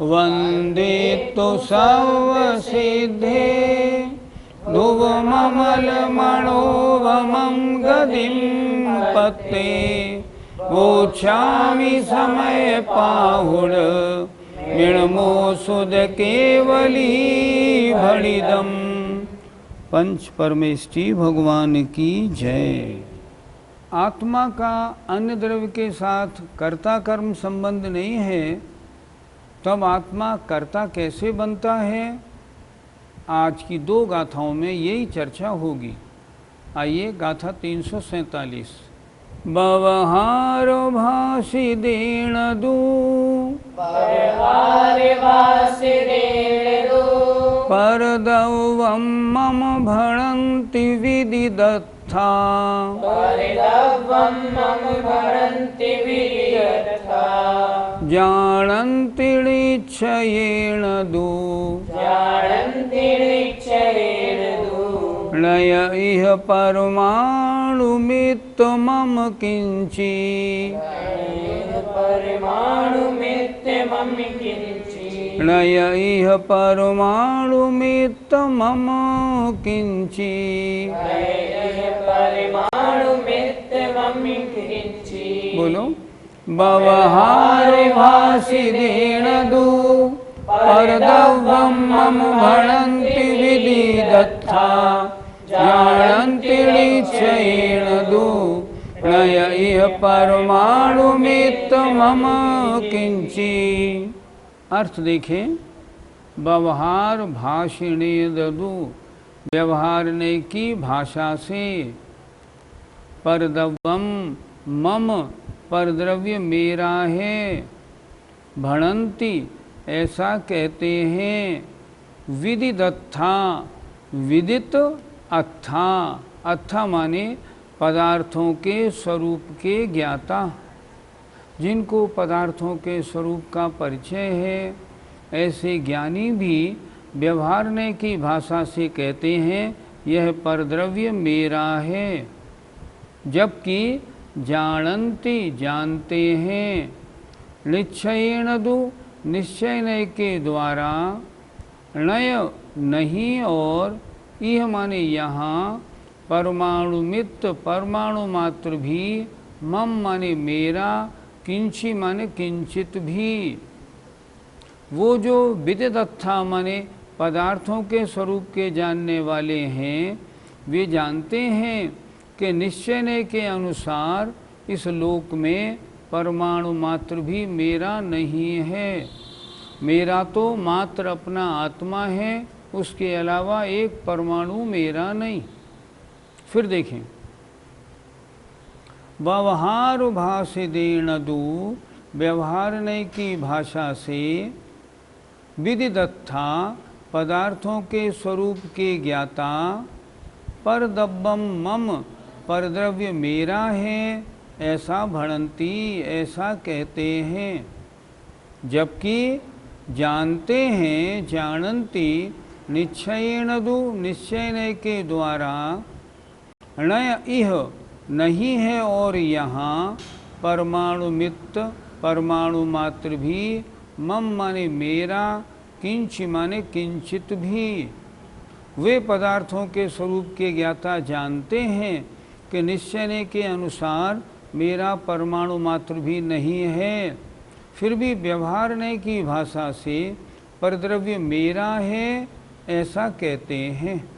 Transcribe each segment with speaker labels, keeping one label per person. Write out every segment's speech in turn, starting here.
Speaker 1: वंदे तो सर्वसिद्धे ध्रुवममलमणोवमं गदिं पत्ते वोच्छामि समय पाहुड मिणमो सुद केवली भड़िदम। पंच परमेष्टि भगवान की जय। आत्मा का अन्य द्रव्य के साथ कर्ता कर्म संबंध नहीं है, तब आत्मा कर्ता कैसे बनता है? आज की दो गाथाओं में यही चर्चा होगी। आइए गाथा 347। बवहारो भाषि दीण दू परदवं मम भणन्ति विदिदत्था जानन्तिरिच्छयेण दू नय इह परमाणुमित्त मम किंची नय इह परमाणुमित्त मम किंची। बोलो। बवहार भाषि दीण दू परदवं मम भणन्ति विदिदत्था जानन्तिरिच्छयेण दू नय इह परमाणुमित्त मम किंची। अर्थ देखें। व्यवहार भाषिणे ददु, व्यवहारने की भाषा से। परद्रव्यम मम, परद्रव्य मेरा है। भणन्ति, ऐसा कहते हैं। विदिदत्था, विदित अत्था, अत्था माने पदार्थों के स्वरूप के ज्ञाता। जिनको पदार्थों के स्वरूप का परिचय है, ऐसे ज्ञानी भी व्यवहारने की भाषा से कहते हैं यह परद्रव्य मेरा है। जबकि जानन्ति, जानते हैं। निश्चयेन दु, निश्चय के द्वारा। नय, नहीं और। यह माने यहाँ। परमाणुमित्त, परमाणु मात्र भी। मम माने मेरा। किंची माने किंचित भी। वो जो विदिदत्था माने पदार्थों के स्वरूप के जानने वाले हैं, वे जानते हैं कि निश्चय के अनुसार इस लोक में परमाणु मात्र भी मेरा नहीं है। मेरा तो मात्र अपना आत्मा है, उसके अलावा एक परमाणु मेरा नहीं। फिर देखें। व्यवहार भाषिदेण दू, व्यवहारने की भाषा से। विदिदत्था, पदार्थों के स्वरूप के ज्ञाता। परदब्बम मम, परद्रव्य मेरा है, ऐसा भणन्ति, ऐसा कहते हैं। जबकि जानते हैं, जानन्ति, निश्चयेन दु, निश्चय के द्वारा। नय इह, नहीं है और यहाँ। परमाणुमित्त, परमाणु मात्र भी। मम माने मेरा। किंच माने किंचित भी। वे पदार्थों के स्वरूप के ज्ञाता जानते हैं कि निश्चय के अनुसार मेरा परमाणु मात्र भी नहीं है। फिर भी व्यवहारने की भाषा से परद्रव्य मेरा है, ऐसा कहते हैं।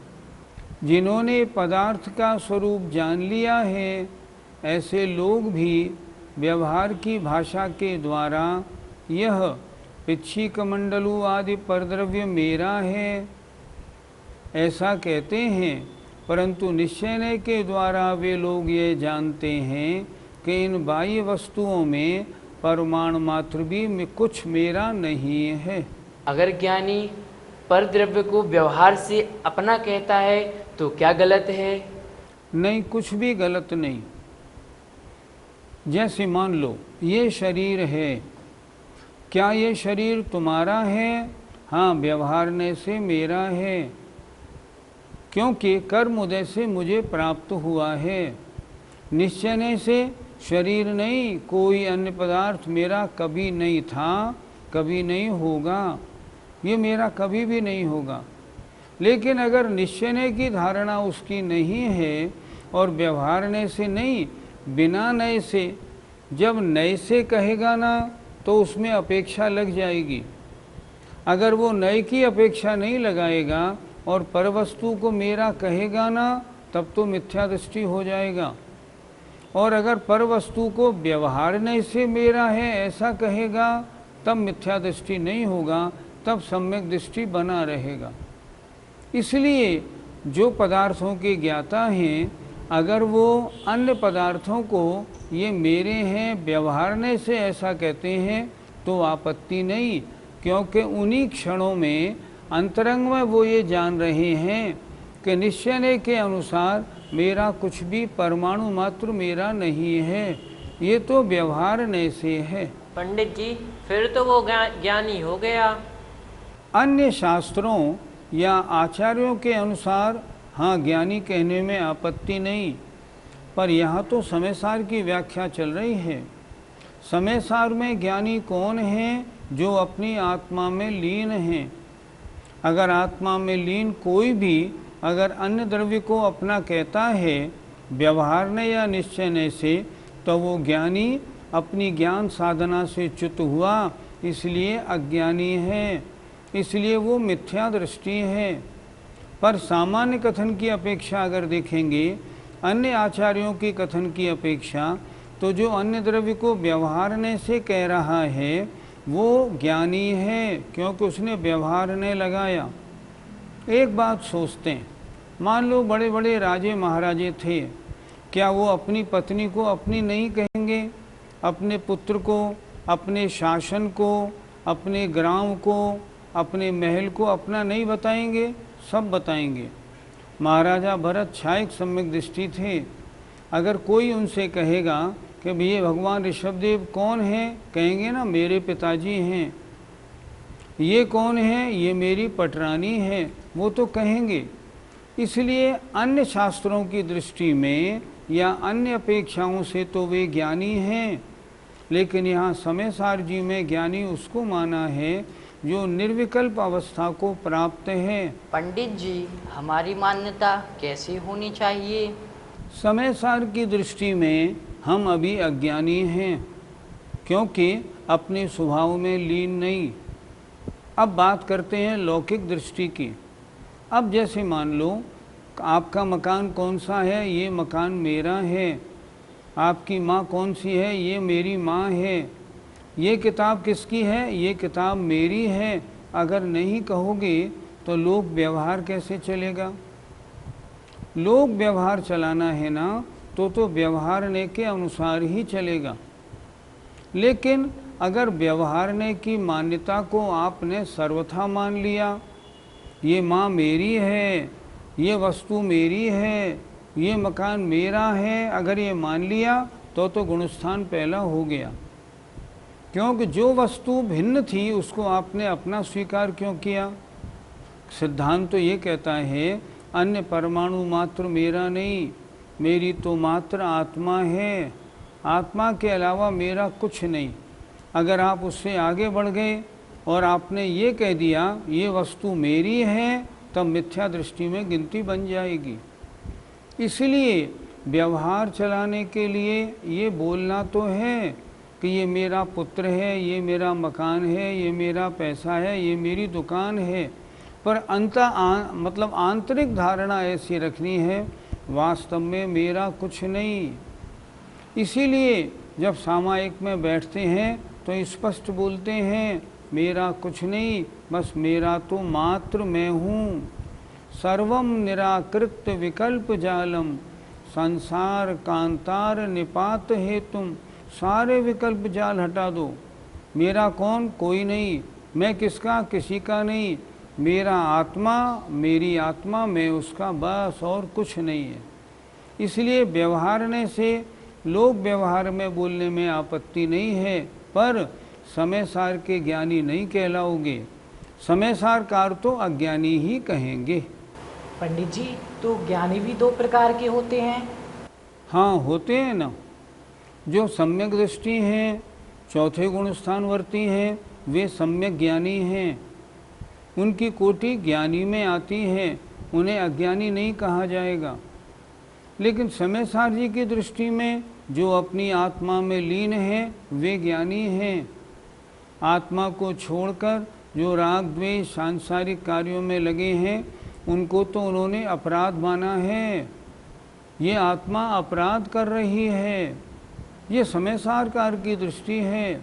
Speaker 1: जिन्होंने पदार्थ का स्वरूप जान लिया है, ऐसे लोग भी व्यवहार की भाषा के द्वारा यह पिच्छिकमंडलू आदि परद्रव्य मेरा है, ऐसा कहते हैं। परंतु निश्चय के द्वारा वे लोग ये जानते हैं कि इन बाह्य वस्तुओं में परमाणु मात्र भी कुछ मेरा नहीं है।
Speaker 2: अगर ज्ञानी परद्रव्य को व्यवहार से अपना कहता है तो क्या गलत है?
Speaker 1: नहीं, कुछ भी गलत नहीं। जैसे मान लो ये शरीर है, क्या ये शरीर तुम्हारा है? हाँ, व्यवहारने से मेरा है, क्योंकि कर्म उदय से मुझे प्राप्त हुआ है। निश्चय से शरीर नहीं, कोई अन्य पदार्थ मेरा कभी नहीं था, कभी नहीं होगा, ये मेरा कभी भी नहीं होगा। लेकिन अगर निश्चय की धारणा उसकी नहीं है और व्यवहारने से नहीं, बिना नए से, जब नए से कहेगा ना तो उसमें अपेक्षा लग जाएगी। अगर वो नए की अपेक्षा नहीं लगाएगा और परवस्तु को मेरा कहेगा ना, तब तो मिथ्या दृष्टि हो जाएगा। और अगर परवस्तु को व्यवहारने से मेरा है ऐसा कहेगा, तब मिथ्या दृष्टि नहीं होगा, तब सम्यक दृष्टि बना रहेगा। इसलिए जो पदार्थों के ज्ञाता हैं, अगर वो अन्य पदार्थों को ये मेरे हैं व्यवहारने से ऐसा कहते हैं तो आपत्ति नहीं, क्योंकि उन्हीं क्षणों में अंतरंग में वो ये जान रहे हैं कि निश्चय के अनुसार मेरा कुछ भी परमाणु मात्र मेरा नहीं है, ये तो व्यवहारने से है।
Speaker 2: पंडित जी, फिर तो वो ज्ञानी हो गया।
Speaker 1: अन्य शास्त्रों या आचार्यों के अनुसार हाँ ज्ञानी कहने में आपत्ति नहीं, पर यहाँ तो समय सार की व्याख्या चल रही है। समय सार में ज्ञानी कौन है? जो अपनी आत्मा में लीन हैं। अगर आत्मा में लीन कोई भी अगर अन्य द्रव्य को अपना कहता है व्यवहारने या निश्चयने से, तो वो ज्ञानी अपनी ज्ञान साधना से च्युत हुआ, इसलिए अज्ञानी है, इसलिए वो मिथ्या दृष्टि है। पर सामान्य कथन की अपेक्षा अगर देखेंगे, अन्य आचार्यों की कथन की अपेक्षा, तो जो अन्य द्रव्य को व्यवहारने से कह रहा है वो ज्ञानी है, क्योंकि उसने व्यवहारने लगाया। एक बात सोचते हैं, मान लो बड़े बड़े राजे महाराजे थे, क्या वो अपनी पत्नी को अपनी नहीं कहेंगे? अपने पुत्र को, अपने शासन को, अपने ग्राम को, अपने महल को अपना नहीं बताएंगे? सब बताएंगे। महाराजा भरत छायक सम्यक दृष्टि थे। अगर कोई उनसे कहेगा कि भैया भगवान ऋषभदेव कौन हैं, कहेंगे ना मेरे पिताजी हैं। ये कौन है? ये मेरी पटरानी है, वो तो कहेंगे। इसलिए अन्य शास्त्रों की दृष्टि में या अन्य अपेक्षाओं से तो वे ज्ञानी हैं, लेकिन यहाँ समय सार जी में ज्ञानी उसको माना है जो निर्विकल्प अवस्था को प्राप्त है।
Speaker 3: पंडित जी, हमारी मान्यता कैसी होनी चाहिए?
Speaker 1: समय सार की दृष्टि में हम अभी अज्ञानी हैं, क्योंकि अपने स्वभाव में लीन नहीं। अब बात करते हैं लौकिक दृष्टि की। अब जैसे मान लो आपका मकान कौन सा है? ये मकान मेरा है। आपकी माँ कौन सी है? ये मेरी माँ है। ये किताब किसकी है? ये किताब मेरी है। अगर नहीं कहोगे तो लोक व्यवहार कैसे चलेगा? लोक व्यवहार चलाना है ना, तो व्यवहारने के अनुसार ही चलेगा। लेकिन अगर व्यवहारने की मान्यता को आपने सर्वथा मान लिया, ये माँ मेरी है, ये वस्तु मेरी है, ये मकान मेरा है, अगर ये मान लिया तो गुणस्थान पहला हो गया। क्योंकि जो वस्तु भिन्न थी उसको आपने अपना स्वीकार क्यों किया? सिद्धांत तो ये कहता है अन्य परमाणु मात्र मेरा नहीं, मेरी तो मात्र आत्मा है, आत्मा के अलावा मेरा कुछ नहीं। अगर आप उससे आगे बढ़ गए और आपने ये कह दिया ये वस्तु मेरी है, तब मिथ्या दृष्टि में गिनती बन जाएगी। इसलिए व्यवहार चलाने के लिए ये बोलना तो है कि ये मेरा पुत्र है, ये मेरा मकान है, ये मेरा पैसा है, ये मेरी दुकान है, पर मतलब आंतरिक धारणा ऐसी रखनी है वास्तव में मेरा कुछ नहीं। इसीलिए जब सामायिक में बैठते हैं तो स्पष्ट बोलते हैं मेरा कुछ नहीं, बस मेरा तो मात्र मैं हूँ। सर्वम निराकृत विकल्प जालम संसार कांतार निपात हेतुम। सारे विकल्प जाल हटा दो। मेरा कौन? कोई नहीं। मैं किसका? किसी का नहीं। मेरा आत्मा, मेरी आत्मा, मैं उसका, बस और कुछ नहीं है। इसलिए व्यवहारने से लोक व्यवहार में बोलने में आपत्ति नहीं है, पर समय सार के ज्ञानी नहीं कहलाओगे। समय सार कार तो अज्ञानी ही कहेंगे।
Speaker 4: पंडित जी, तो ज्ञानी भी दो प्रकार के होते हैं?
Speaker 1: हाँ, होते हैं ना। जो सम्यक दृष्टि हैं, चौथे गुण स्थानवर्ती हैं, वे सम्यक ज्ञानी हैं, उनकी कोटि ज्ञानी में आती है, उन्हें अज्ञानी नहीं कहा जाएगा। लेकिन समय सार जी की दृष्टि में जो अपनी आत्मा में लीन है वे ज्ञानी हैं। आत्मा को छोड़कर जो राग द्वेष सांसारिक कार्यों में लगे हैं उनको तो उन्होंने अपराध माना है। ये आत्मा अपराध कर रही है, ये समय सारकार की दृष्टि है।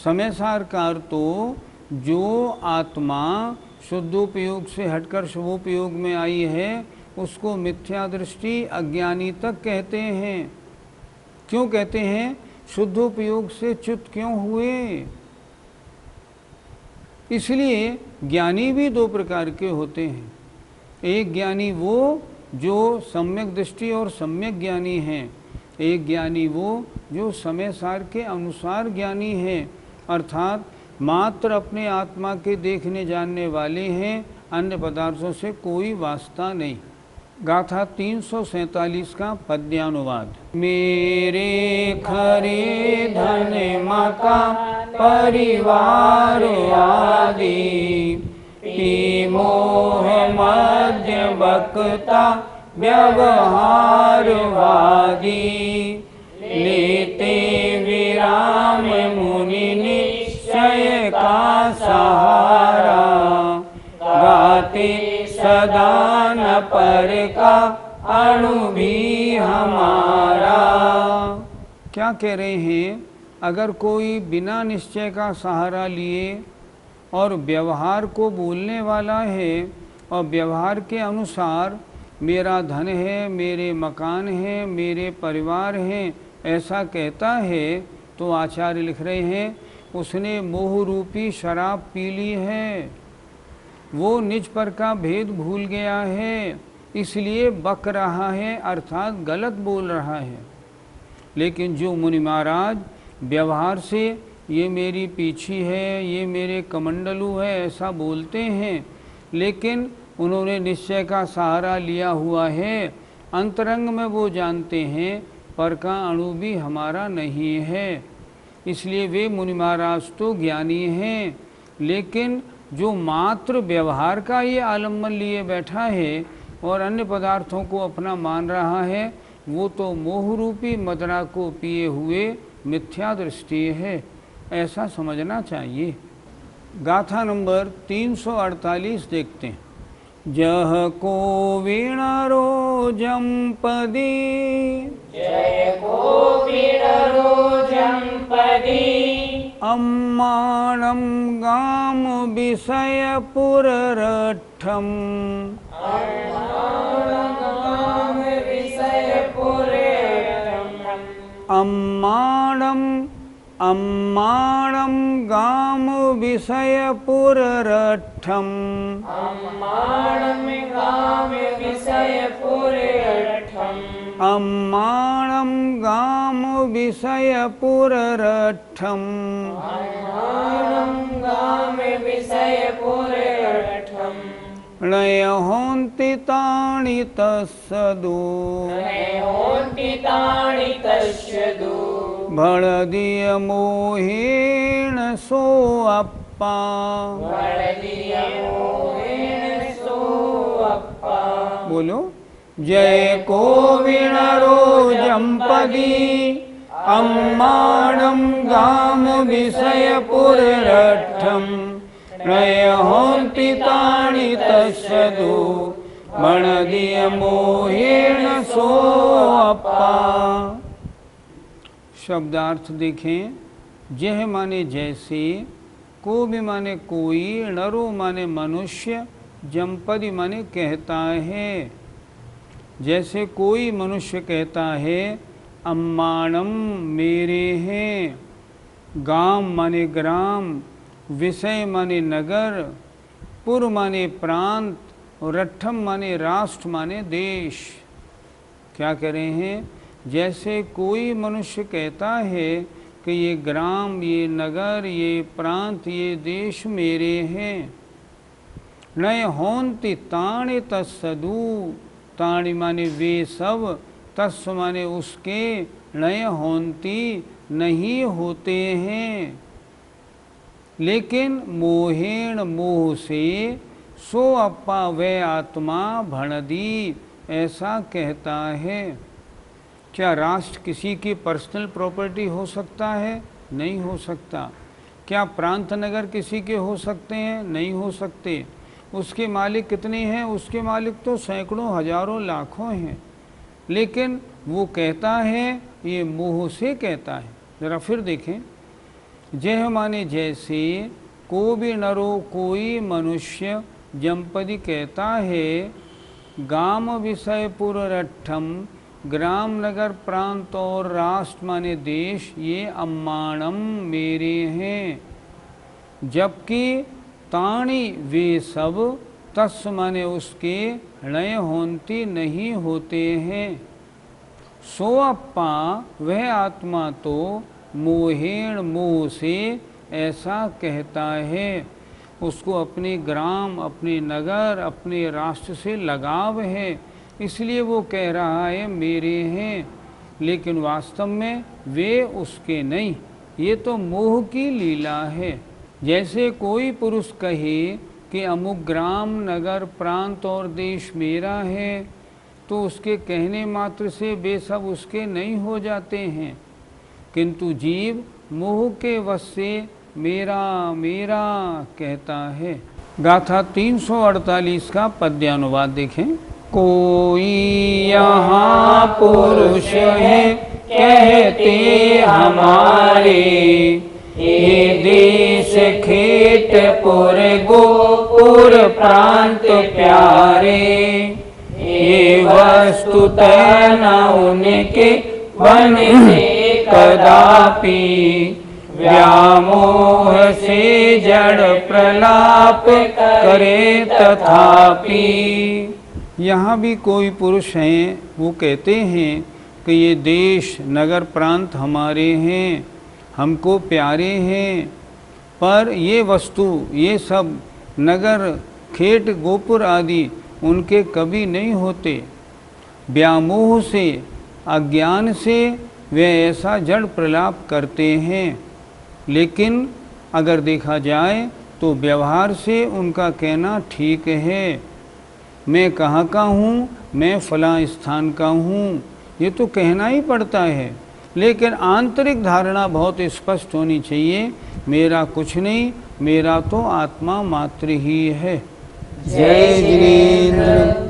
Speaker 1: समय सारकार तो जो आत्मा शुद्धोपयोग से हटकर शुभोपयोग में आई है उसको मिथ्या दृष्टि अज्ञानी तक कहते हैं। क्यों कहते हैं? शुद्धोपयोग से च्युत क्यों हुए? इसलिए ज्ञानी भी दो प्रकार के होते हैं। एक ज्ञानी वो जो सम्यक दृष्टि और सम्यक ज्ञानी हैं, एक ज्ञानी वो जो समय सार के अनुसार ज्ञानी है, अर्थात मात्र अपने आत्मा के देखने जानने वाले हैं, अन्य पदार्थों से कोई वास्ता नहीं। गाथा 347 का पद्यानुवाद। मेरे खरे धन मका परिवार आदि, पी मोह मध्य बक्ता व्यवहार वादी, लेते विराम मुनि निश्चय का सहारा, गाते सदा न पर का अणु भी हमारा। क्या कह रहे हैं? अगर कोई बिना निश्चय का सहारा लिए और व्यवहार को बोलने वाला है और व्यवहार के अनुसार मेरा धन है, मेरे मकान है, मेरे परिवार हैं, ऐसा कहता है, तो आचार्य लिख रहे हैं उसने मोह रूपी शराब पी ली है, वो निज पर का भेद भूल गया है, इसलिए बक रहा है, अर्थात गलत बोल रहा है। लेकिन जो मुनि महाराज व्यवहार से ये मेरी पीछी है, ये मेरे कमंडलू है, ऐसा बोलते हैं, लेकिन उन्होंने निश्चय का सहारा लिया हुआ है, अंतरंग में वो जानते हैं पर का अणु भी हमारा नहीं है, इसलिए वे मुनि महाराज तो ज्ञानी हैं। लेकिन जो मात्र व्यवहार का ये आलम्बन लिए बैठा है और अन्य पदार्थों को अपना मान रहा है, वो तो मोह रूपी मदरा को पिए हुए मिथ्या दृष्टि है, ऐसा समझना चाहिए। गाथा नंबर 348 देखते हैं। जह को वीणरो जंपदी,
Speaker 5: जय को वीणरो जंपदी,
Speaker 1: अम्माणं गाम विषय पुररठम,
Speaker 5: अम्माणं विषय पुररठम,
Speaker 1: अम्माणं गाम विषय पुररठम,
Speaker 5: अम्माणं गाम विषय पुररठम,
Speaker 1: अम्माणं गाम विषय पुररठम,
Speaker 5: अम्माणं गाम विषय पुररठम,
Speaker 1: नयहोन्ति तानि तस्सदो,
Speaker 5: नयोन्ति तानि तस्सदो,
Speaker 1: भड़दीय मोहेन सोऽप्पा,
Speaker 5: भड़दीय मोहेन सोऽप्पा।
Speaker 1: बोलो। जय को वीणरो जंपदी, अम्माणं गाम विषय पुररठम, नयहोन्ति तानि तस्सदो, भड़दीय मोहेन सोऽप्पा। शब्दार्थ देखें। जह माने जैसे, को भी माने कोई, नरो माने मनुष्य, जंपदी माने कहता है। जैसे कोई मनुष्य कहता है अम्माणम मेरे हैं, गाम माने ग्राम, विषय माने नगर, पुर माने प्रांत, रट्ठम माने राष्ट्र माने देश। क्या कह रहे हैं? जैसे कोई मनुष्य कहता है कि ये ग्राम, ये नगर, ये प्रांत, ये देश मेरे हैं। नय होन्ति तानि तत्सदु, तानि माने वे सब, तत्स माने उसके, नय होन्ति नहीं होते हैं। लेकिन मोहेण मोह से सो अप्पा वह आत्मा भणदी, ऐसा कहता है। क्या राष्ट्र किसी की पर्सनल प्रॉपर्टी हो सकता है? नहीं हो सकता। क्या प्रांत नगर किसी के हो सकते हैं? नहीं हो सकते। उसके मालिक कितने हैं? उसके मालिक तो सैकड़ों हजारों लाखों हैं। लेकिन वो कहता है, ये मोह से कहता है। ज़रा फिर देखें, जह माने जैसे, को भी नरो कोई मनुष्य, जमपदी कहता है गाम विषय पुररठम, ग्राम नगर प्रांत और राष्ट्र माने देश ये अम्माणम मेरे हैं, जबकि ताणी वे सब तस् माने उसके हृणय होंती नहीं होते हैं। सो अप्पा वह आत्मा तो मोहेण मोह से ऐसा कहता है। उसको अपने ग्राम, अपने नगर, अपने राष्ट्र से लगाव है, इसलिए वो कह रहा है मेरे हैं, लेकिन वास्तव में वे उसके नहीं। ये तो मोह की लीला है। जैसे कोई पुरुष कहे कि अमुक ग्राम, नगर, प्रांत और देश मेरा है, तो उसके कहने मात्र से वे सब उसके नहीं हो जाते हैं, किंतु जीव मोह के वश से मेरा मेरा कहता है। गाथा 348 का पद्यानुवाद देखें। कोई यहाँ पुरुष है कहते हमारे, ये देश खेत पुर गोपुर प्रांत प्यारे, ये वस्तुतः न उनके बन से कदापि, व्यामोह से जड़ प्रलाप करे तथापि। यहाँ भी कोई पुरुष हैं, वो कहते हैं कि ये देश, नगर, प्रांत हमारे हैं, हमको प्यारे हैं, पर ये वस्तु, ये सब नगर, खेत, गोपुर आदि उनके कभी नहीं होते। व्यामोह से, अज्ञान से वे ऐसा जड़ प्रलाप करते हैं। लेकिन अगर देखा जाए तो व्यवहार से उनका कहना ठीक है। मैं कहाँ का हूँ, मैं फलां स्थान का हूँ, ये तो कहना ही पड़ता है, लेकिन आंतरिक धारणा बहुत स्पष्ट होनी चाहिए, मेरा कुछ नहीं, मेरा तो आत्मा मात्र ही है। जय जिनेंद्र।